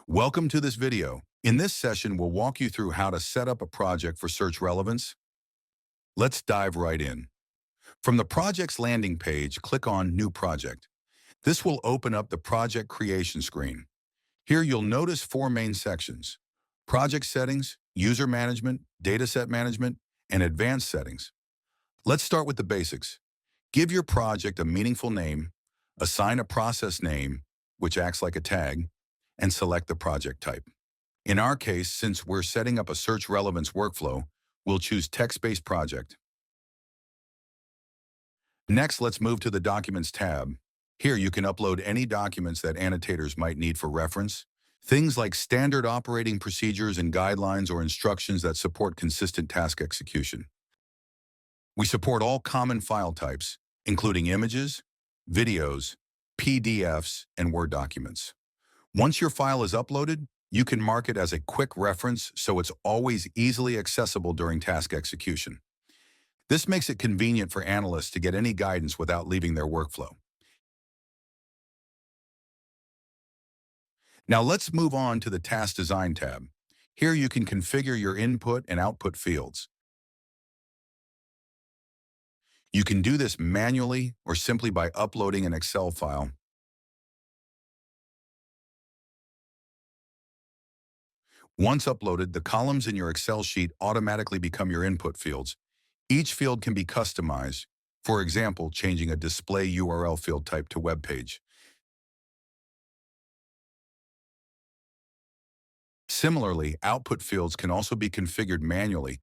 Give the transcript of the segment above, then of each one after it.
Welcome to this video. In this session, we'll walk you through how to set up a project for search relevance. Let's dive right in. From the project's landing page, click on New Project. This will open up the project creation screen. Here you'll notice four main sections: project settings, user management, dataset management, and advanced settings. Let's start with the basics. Give your project a meaningful name, assign a process name, which acts like a tag, and select the project type. In our case, since we're setting up a search relevance workflow, we'll choose text-based project. Next, let's move to the Documents tab. Here you can upload any documents that annotators might need for reference. Things like standard operating procedures and guidelines or instructions that support consistent task execution. We support all common file types, including images, videos, PDFs, and Word documents. Once your file is uploaded, you can mark it as a quick reference so it's always easily accessible during task execution. This makes it convenient for analysts to get any guidance without leaving their workflow. Now let's move on to the Task Design tab. Here you can configure your input and output fields. You can do this manually or simply by uploading an Excel file. Once uploaded, the columns in your Excel sheet automatically become your input fields. Each field can be customized, for example, changing a display URL field type to web page. Similarly, output fields can also be configured manually.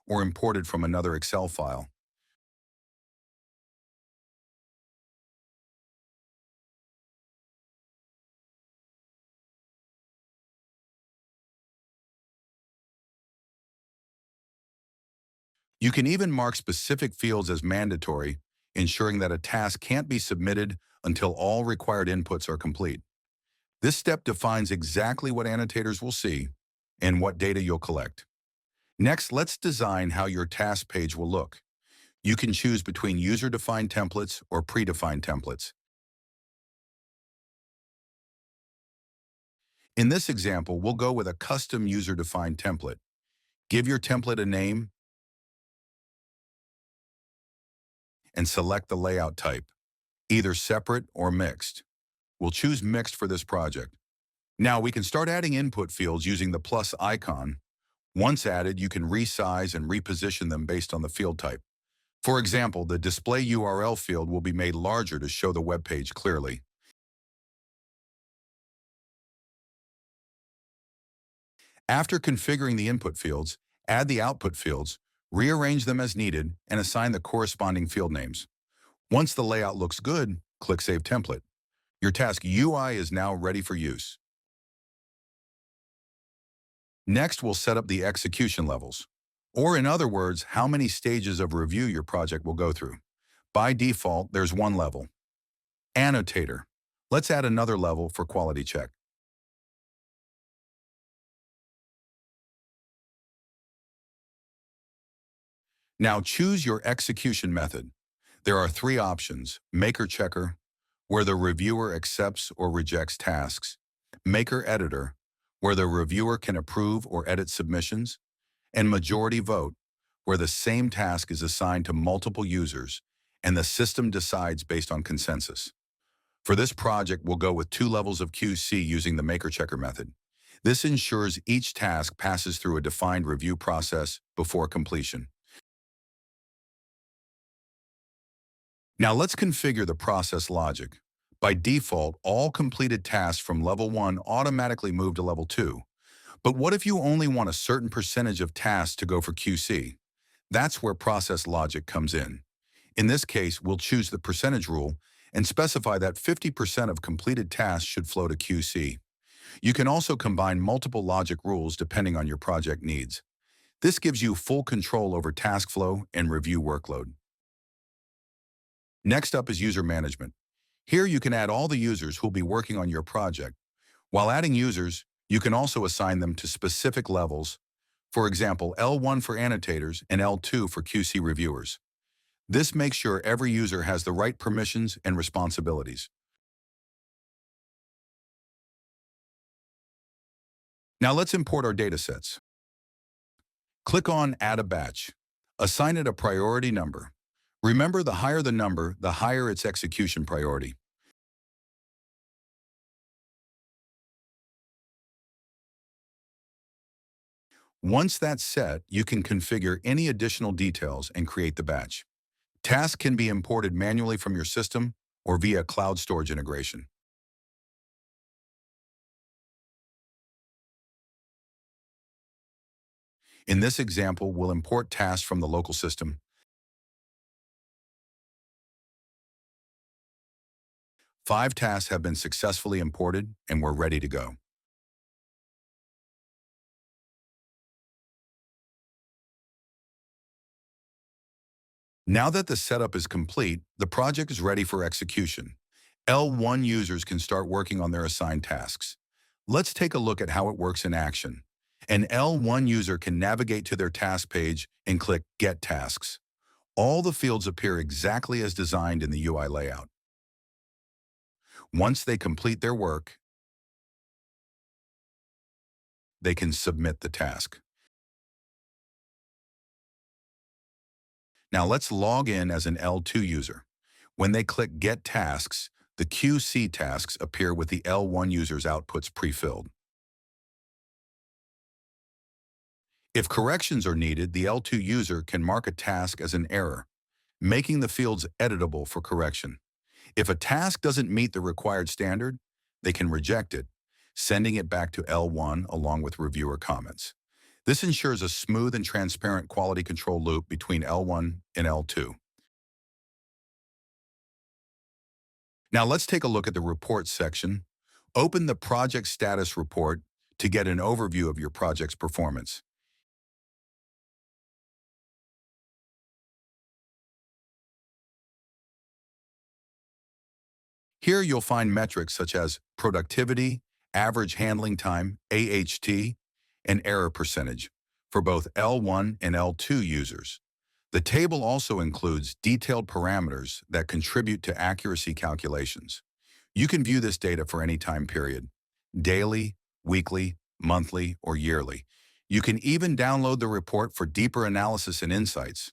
Or imported from another Excel file. You can even mark specific fields as mandatory, ensuring that a task can't be submitted until all required inputs are complete. This step defines exactly what annotators will see and what data you'll collect. Next, let's design how your task page will look. You can choose between user-defined templates or predefined templates. In this example, we'll go with a custom user-defined template. Give your template a name and select the layout type, either separate or mixed. We'll choose mixed for this project. Now we can start adding input fields using the plus icon. Once added, you can resize and reposition them based on the field type. For example, the display URL field will be made larger to show the web page clearly. After configuring the input fields, add the output fields, rearrange them as needed, and assign the corresponding field names. Once the layout looks good, click Save Template. Your task UI is now ready for use. Next, we'll set up the execution levels, or in other words, how many stages of review your project will go through. By default, there's one level. Annotator. Let's add another level for quality check. Now choose your execution method. There are three options: Maker Checker, where the reviewer accepts or rejects tasks; Maker Editor, where the reviewer can approve or edit submissions; and Majority Vote, where the same task is assigned to multiple users and the system decides based on consensus. For this project, we'll go with 2 levels of QC using the Maker Checker method. This ensures each task passes through a defined review process before completion. Now let's configure the process logic. By default, all completed tasks from level 1 automatically move to level 2. But what if you only want a certain percentage of tasks to go for QC? That's where process logic comes in. In this case, we'll choose the percentage rule and specify that 50% of completed tasks should flow to QC. You can also combine multiple logic rules depending on your project needs. This gives you full control over task flow and review workload. Next up is user management. Here you can add all the users who'll be working on your project. While adding users, you can also assign them to specific levels. For example, L1 for annotators and L2 for QC reviewers. This makes sure every user has the right permissions and responsibilities. Now let's import our datasets. Click on Add a Batch. Assign it a priority number. Remember, the higher the number, the higher its execution priority. Once that's set, you can configure any additional details and create the batch. Tasks can be imported manually from your system or via cloud storage integration. In this example, we'll import tasks from the local system. 5 tasks have been successfully imported and we're ready to go. Now that the setup is complete, the project is ready for execution. L1 users can start working on their assigned tasks. Let's take a look at how it works in action. An L1 user can navigate to their task page and click Get Tasks. All the fields appear exactly as designed in the UI layout. Once they complete their work, they can submit the task. Now let's log in as an L2 user. When they click Get Tasks, the QC tasks appear with the L1 user's outputs pre-filled. If corrections are needed, the L2 user can mark a task as an error, making the fields editable for correction. If a task doesn't meet the required standard, they can reject it, sending it back to L1 along with reviewer comments. This ensures a smooth and transparent quality control loop between L1 and L2. Now let's take a look at the Reports section. Open the Project Status Report to get an overview of your project's performance. Here you'll find metrics such as productivity, average handling time, AHT, and error percentage for both L1 and L2 users. The table also includes detailed parameters that contribute to accuracy calculations. You can view this data for any time period, daily, weekly, monthly, or yearly. You can even download the report for deeper analysis and insights.